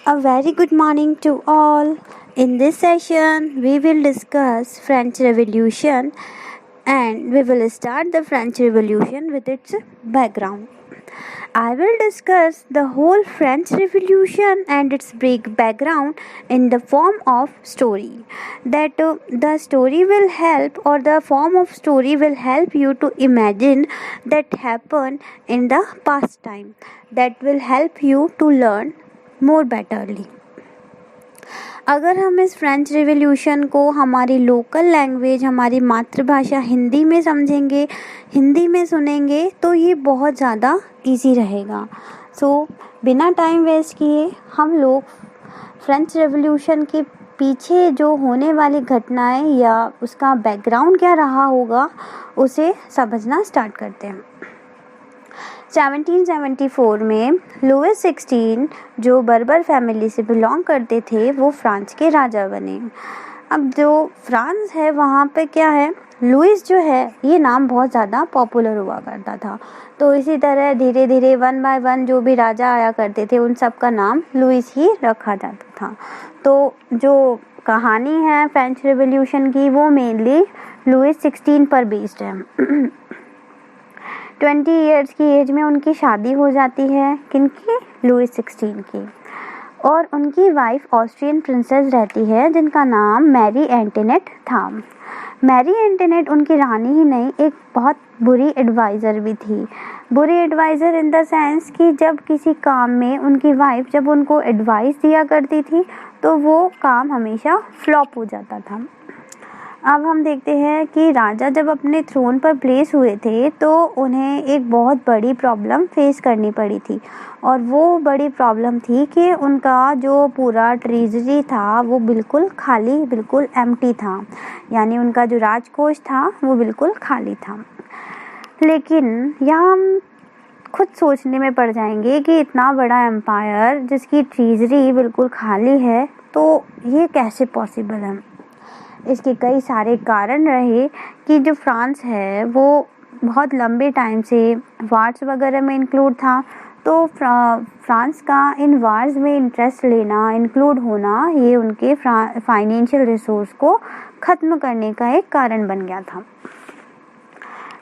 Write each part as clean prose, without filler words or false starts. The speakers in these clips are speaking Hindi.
A very good morning to all. In this session, we will discuss French Revolution and we will start the French Revolution with its background. I will discuss the whole French Revolution and its big background in the form of story. The story will help, or the form of story will help you to imagine that happened in the past time. That will help you to learn more betterly. अगर हम इस फ्रेंच रिवॉल्यूशन को हमारी लोकल लैंग्वेज, हमारी मातृभाषा हिंदी में समझेंगे, हिंदी में सुनेंगे, तो ये बहुत ज़्यादा इजी रहेगा. बिना टाइम वेस्ट किए हम लोग फ्रेंच रिवॉल्यूशन के पीछे जो होने वाली घटनाएं या उसका बैकग्राउंड क्या रहा होगा उसे समझना स्टार्ट करते हैं. 1774 में लुइस 16 जो बर्बर फैमिली से बिलोंग करते थे वो फ्रांस के राजा बने. अब जो फ्रांस है वहाँ पे क्या है, लुइस जो है ये नाम बहुत ज़्यादा पॉपुलर हुआ करता था. तो इसी तरह धीरे धीरे वन बाय वन जो भी राजा आया करते थे उन सब का नाम लुइस ही रखा जाता था. तो जो कहानी है फ्रेंच रिवॉल्यूशन की वो मेनली लुइस 16 पर बेस्ड है. 20 ईयर्स की एज में उनकी शादी हो जाती है. किनकी? लुइस 16 की. और उनकी वाइफ ऑस्ट्रियन प्रिंसेस रहती है जिनका नाम मैरी एंटोनेट था. मैरी एंटोनेट उनकी रानी ही नहीं, एक बहुत बुरी एडवाइज़र भी थी. बुरी एडवाइज़र इन द सेंस कि जब किसी काम में उनकी वाइफ जब उनको एडवाइस दिया करती थी तो वो काम हमेशा फ्लॉप हो जाता था. अब हम देखते हैं कि राजा जब अपने थ्रोन पर प्लेस हुए थे तो उन्हें एक बहुत बड़ी प्रॉब्लम फेस करनी पड़ी थी. और वो बड़ी प्रॉब्लम थी कि उनका जो पूरा ट्रेजरी था वो बिल्कुल खाली, बिल्कुल एम्प्टी था. यानी उनका जो राजकोष था वो बिल्कुल खाली था. लेकिन यहाँ हम खुद सोचने में पड़ जाएंगे कि इतना बड़ा एम्पायर जिसकी ट्रेजरी बिल्कुल खाली है तो ये कैसे पॉसिबल है. इसके कई सारे कारण रहे कि जो फ्रांस है वो बहुत लंबे टाइम से वार्स वगैरह में इंक्लूड था. तो फ्रांस का इन वार्स में इंटरेस्ट लेना, इंक्लूड होना, ये उनके फाइनेंशियल रिसोर्स को ख़त्म करने का एक कारण बन गया था.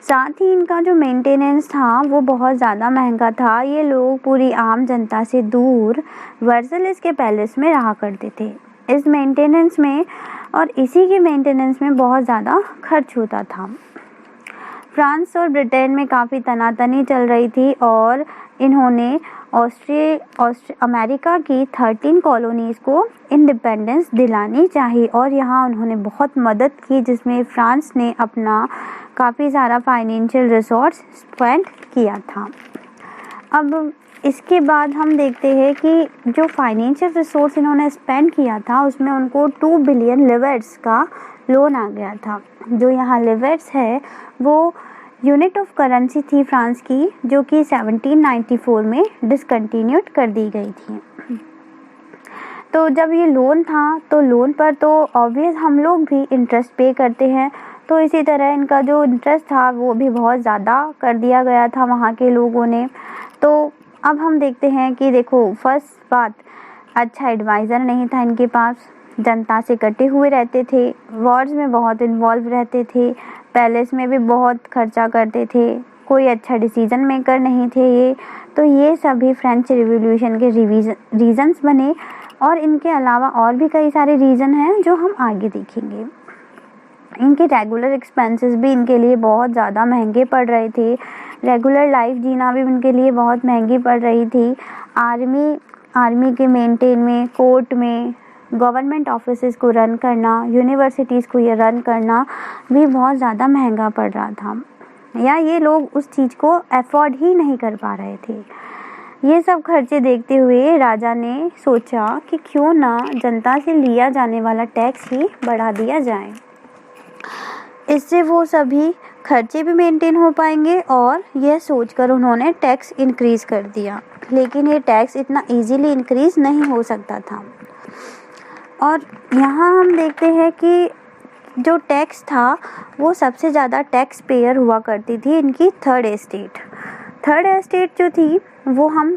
साथ ही इनका जो मेंटेनेंस था वो बहुत ज़्यादा महंगा था. ये लोग पूरी आम जनता से दूर वर्सलिस के पैलेस में रहा करते थे. इस मेंटेनेंस में और इसी के मेंटेनेंस में बहुत ज़्यादा खर्च होता था. फ्रांस और ब्रिटेन में काफ़ी तनातनी चल रही थी और इन्होंने अमेरिका की 13 कॉलोनीज़ को इंडिपेंडेंस दिलानी चाहिए और यहाँ उन्होंने बहुत मदद की जिसमें फ्रांस ने अपना काफ़ी सारा फाइनेंशियल रिसोर्स स्पेंड किया था. अब इसके बाद हम देखते हैं कि जो फाइनेंशियल रिसोर्स इन्होंने स्पेंड किया था उसमें उनको 2 बिलियन लिवर्स का लोन आ गया था. जो यहाँ लिवर्स है वो यूनिट ऑफ करेंसी थी फ्रांस की, जो कि 1794 में डिसकंटिन्यूड कर दी गई थी. तो जब ये लोन था तो लोन पर तो ऑब्वियस हम लोग भी इंटरेस्ट पे करते हैं. तो इसी तरह इनका जो इंटरेस्ट था वो भी बहुत ज़्यादा कर दिया गया था वहाँ के लोगों ने. तो अब हम देखते हैं कि देखो, फर्स्ट बात, अच्छा एडवाइज़र नहीं था इनके पास, जनता से कटे हुए रहते थे, वॉर्स में बहुत इन्वॉल्व रहते थे, पैलेस में भी बहुत खर्चा करते थे, कोई अच्छा डिसीजन मेकर नहीं थे ये. तो ये सभी फ्रेंच रिवॉल्यूशन के रीज़न्स बने. और इनके अलावा और भी कई सारे रीज़न हैं जो हम आगे देखेंगे. इनके रेगुलर एक्सपेंसेस भी इनके लिए बहुत ज़्यादा महंगे पड़ रहे थे. रेगुलर लाइफ जीना भी उनके लिए बहुत महंगी पड़ रही थी. आर्मी के मेंटेन में, कोर्ट में, गवर्नमेंट ऑफिसेस को रन करना, यूनिवर्सिटीज़ को ये रन करना भी बहुत ज़्यादा महंगा पड़ रहा था. या ये लोग उस चीज़ को अफोर्ड ही नहीं कर पा रहे थे. ये सब खर्चे देखते हुए राजा ने सोचा कि क्यों ना जनता से लिया जाने वाला टैक्स ही बढ़ा दिया जाए. इससे वो सभी खर्चे भी मेंटेन हो पाएंगे. और यह सोचकर उन्होंने टैक्स इंक्रीज़ कर दिया. लेकिन ये टैक्स इतना इजीली इंक्रीज़ नहीं हो सकता था. और यहाँ हम देखते हैं कि जो टैक्स था वो सबसे ज़्यादा टैक्स पेयर हुआ करती थी इनकी थर्ड एस्टेट. थर्ड एस्टेट जो थी वो हम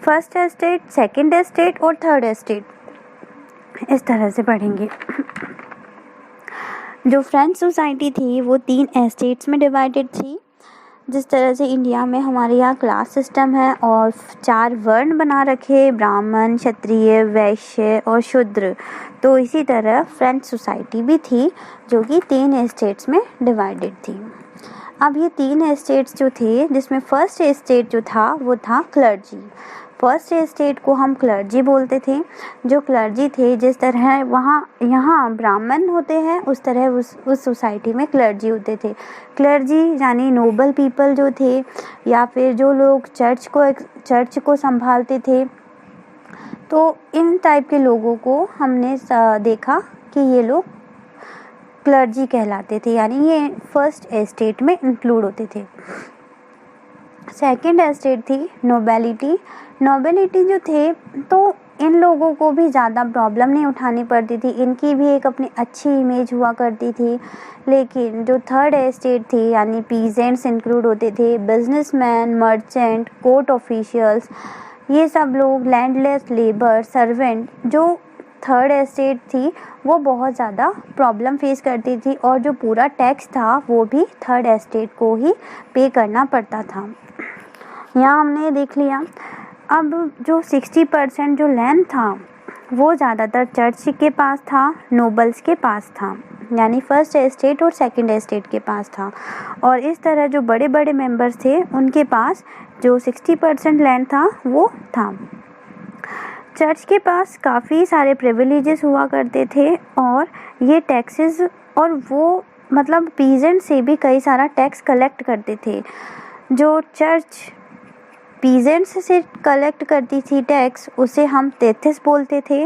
फर्स्ट एस्टेट, सेकंड एस्टेट और थर्ड एस्टेट इस तरह से पढ़ेंगे। जो फ्रेंच सोसाइटी थी वो 3 एस्टेट्स में डिवाइडेड थी। जिस तरह से इंडिया में हमारे यहाँ क्लास सिस्टम है और 4 वर्ण बना रखे, ब्राह्मण, क्षत्रिय, वैश्य और शूद्र, तो इसी तरह फ्रेंच सोसाइटी भी थी जो कि 3 एस्टेट्स में डिवाइडेड थी। अब ये 3 एस्टेट्स जो थे, जिसमें फर्स्ट एस्टेट जो था वो था क्लर्जी। फर्स्ट एस्टेट को हम क्लर्जी बोलते थे। जो क्लर्जी थे, जिस तरह यहाँ ब्राह्मण होते हैं उस तरह उस सोसाइटी में क्लर्जी होते थे। क्लर्जी यानी नोबल पीपल जो थे, या फिर जो लोग चर्च को संभालते थे, तो इन टाइप के लोगों को हमने देखा कि ये लोग क्लर्जी कहलाते थे, यानी ये फर्स्ट एस्टेट में इंक्लूड होते थे। सेकंड एस्टेट थी नोबेलिटी। नोबेलिटी जो थे, तो इन लोगों को भी ज़्यादा प्रॉब्लम नहीं उठानी पड़ती थी, इनकी भी एक अपनी अच्छी इमेज हुआ करती थी। लेकिन जो थर्ड एस्टेट थी, यानी पीजेंट्स इंक्लूड होते थे, बिजनेसमैन, मर्चेंट, कोर्ट ऑफिशियल्स, ये सब लोग, लैंडलेस, लेबर, सर्वेंट, जो थर्ड एस्टेट थी वो बहुत ज़्यादा प्रॉब्लम फेस करती थी, और जो पूरा टैक्स था वो भी थर्ड एस्टेट को ही पे करना पड़ता था। यहाँ हमने देख लिया। अब जो 60% जो लैंड था वो ज़्यादातर चर्च के पास था, नोबल्स के पास था, यानी फर्स्ट एस्टेट और सेकंड एस्टेट के पास था। और इस तरह जो बड़े बड़े मेंबर्स थे उनके पास जो 60% लैंड था वो था। चर्च के पास काफ़ी सारे प्रिविलेजेस हुआ करते थे, और ये टैक्सेस, और वो मतलब पीजेंट से भी कई सारा टैक्स कलेक्ट करते थे। जो चर्च पीजेंट्स से कलेक्ट करती थी टैक्स, उसे हम तेथिस बोलते थे।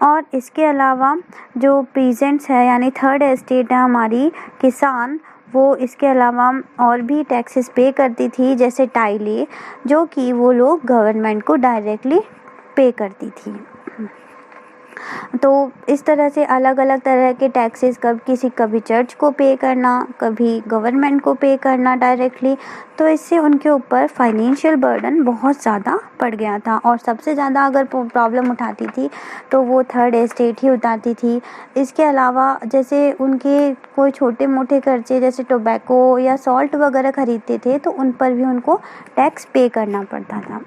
और इसके अलावा जो पीजेंट्स है, यानी थर्ड एस्टेट है हमारी, किसान, वो इसके अलावा और भी टैक्सेस पे करती थी, जैसे टाइले, जो कि वो लोग गवर्नमेंट को डायरेक्टली पे करती थी। तो इस तरह से अलग अलग तरह के टैक्सेस, कभी चर्च को पे करना, कभी गवर्नमेंट को पे करना डायरेक्टली, तो इससे उनके ऊपर फाइनेंशियल बर्डन बहुत ज़्यादा पड़ गया था। और सबसे ज़्यादा अगर प्रॉब्लम उठाती थी तो वो थर्ड एस्टेट ही उठाती थी। इसके अलावा जैसे उनके कोई छोटे मोटे खर्चे, जैसे टोबैको या सॉल्ट वगैरह ख़रीदते थे, तो उन पर भी उनको टैक्स पे करना पड़ता था।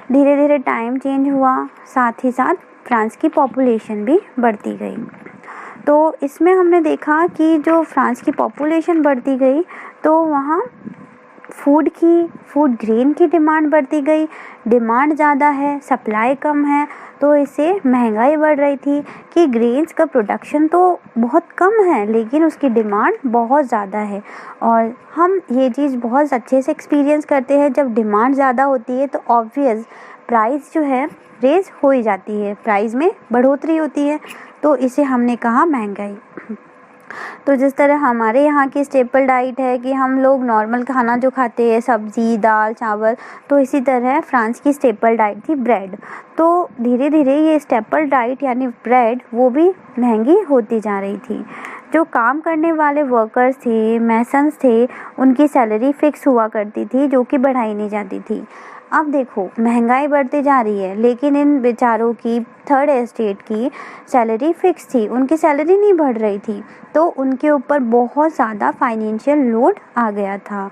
धीरे धीरे टाइम चेंज हुआ, साथ ही साथ फ्रांस की पॉपुलेशन भी बढ़ती गई। तो इसमें हमने देखा कि जो फ्रांस की पॉपुलेशन बढ़ती गई, तो वहाँ फूड ग्रेन की डिमांड बढ़ती गई। डिमांड ज़्यादा है, सप्लाई कम है, तो इससे महंगाई बढ़ रही थी कि ग्रेन्स का प्रोडक्शन तो बहुत कम है लेकिन उसकी डिमांड बहुत ज़्यादा है। और हम ये चीज़ बहुत अच्छे से एक्सपीरियंस करते हैं, जब डिमांड ज़्यादा होती है तो ऑब्वियस प्राइस जो है रेज हो ही जाती है, प्राइस में बढ़ोतरी होती है, तो इसे हमने कहा महंगाई। तो जिस तरह हमारे यहाँ की स्टेपल डाइट है कि हम लोग नॉर्मल खाना जो खाते हैं, सब्ज़ी, दाल, चावल, तो इसी तरह फ्रांस की स्टेपल डाइट थी ब्रेड। तो धीरे धीरे ये स्टेपल डाइट यानी ब्रेड वो भी महंगी होती जा रही थी। जो काम करने वाले वर्कर्स थे, मैसन्स थे, उनकी सैलरी फिक्स हुआ करती थी, जो कि बढ़ाई नहीं जाती थी। अब देखो महंगाई बढ़ती जा रही है, लेकिन इन बेचारों की थर्ड एस्टेट की सैलरी फिक्स थी, उनकी सैलरी नहीं बढ़ रही थी, तो उनके ऊपर बहुत ज़्यादा फाइनेंशियल लोड आ गया था।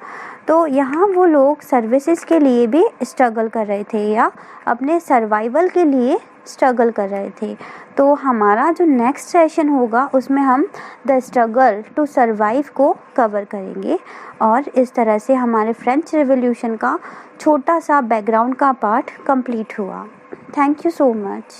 तो यहाँ वो लोग सर्विसेज के लिए भी स्ट्रगल कर रहे थे, या अपने सर्वाइवल के लिए स्ट्रगल कर रहे थे। तो हमारा जो नेक्स्ट सेशन होगा उसमें हम द स्ट्रगल टू सर्वाइव को कवर करेंगे। और इस तरह से हमारे फ्रेंच रेवोल्यूशन का छोटा सा बैकग्राउंड का पार्ट कंप्लीट हुआ। Thank you so much.